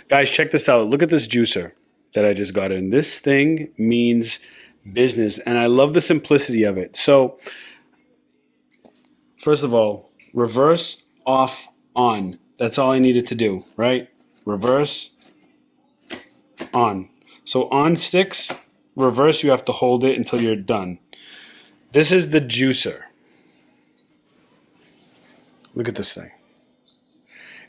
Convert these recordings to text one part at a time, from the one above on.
Guys, check this out. Look at this juicer that I just got in. This thing means business, and I love the simplicity of it. So, first of all, reverse, off, on. That's all I needed to do, right? Reverse, on. So on sticks, reverse, you have to hold it until you're done. This is the juicer. Look at this thing.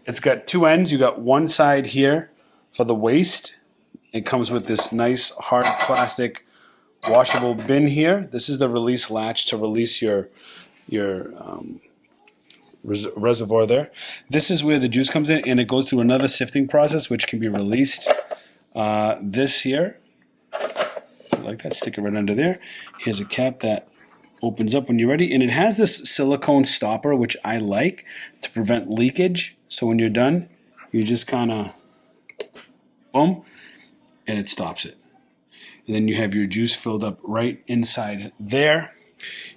It's got two ends. You got one side here for the waste. It comes with this nice hard plastic washable bin here. This is the release latch to release your reservoir there. This is where the juice comes in, and it goes through another sifting process which can be released. This here, like that, stick it right under there. Here's a cap that opens up when you're ready, and it has this silicone stopper which I like to prevent leakage. So when you're done, you just kind of boom, and it stops it. And then you have your juice filled up right inside there.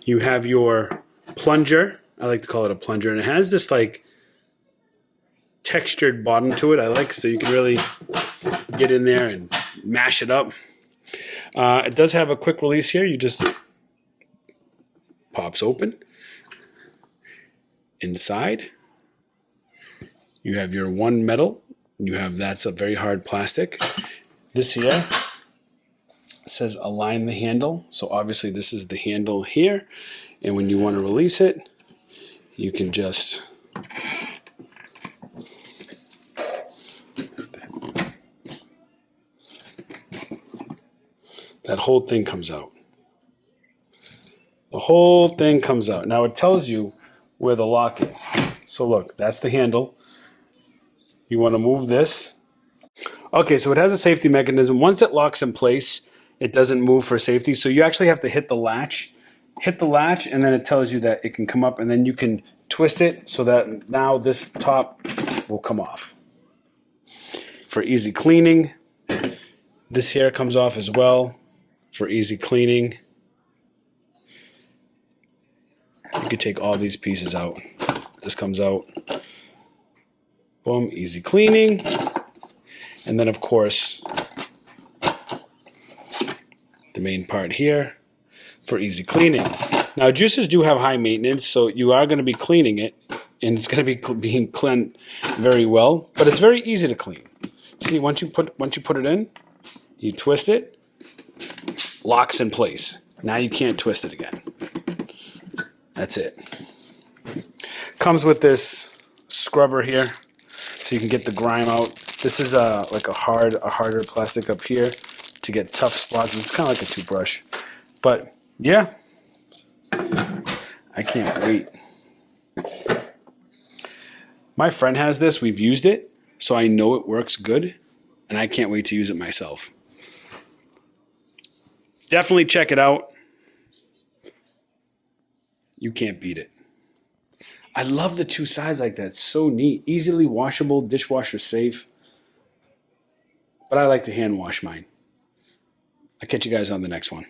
You have your plunger. I like to call it a plunger, and it has this like textured bottom to it. I like, so you can really get in there and mash it up. It does have a quick release here. You just pops open. Inside, you have your one metal. You have, that's a very hard plastic. This here says align the handle. So obviously this is the handle here. And when you want to release it, you can just that whole thing comes out. The whole thing comes out. Now it tells you where the lock is. So look, that's the handle. You want to move this. Okay, so it has a safety mechanism. Once it locks in place, it doesn't move for safety. So you actually have to hit the latch. Hit the latch, and then it tells you that it can come up, and then you can twist it so that now this top will come off. For easy cleaning, this here comes off as well for easy cleaning. You could take all these pieces out. This comes out. Boom, easy cleaning. And then of course, the main part here for easy cleaning. Now juicers do have high maintenance, so you are going to be cleaning it, and it's going to be being cleaned very well, but it's very easy to clean. See, once you put it in, you twist it, locks in place. Now you can't twist it again. That's it. Comes with this scrubber here, so you can get the grime out. This is like a harder plastic up here to get tough spots. It's kind of like a toothbrush, but yeah, I can't wait. My friend has this. We've used it, so I know it works good, and I can't wait to use it myself. Definitely check it out. You can't beat it. I love the two sides like that. It's so neat. Easily washable, dishwasher safe. But I like to hand wash mine. I'll catch you guys on the next one.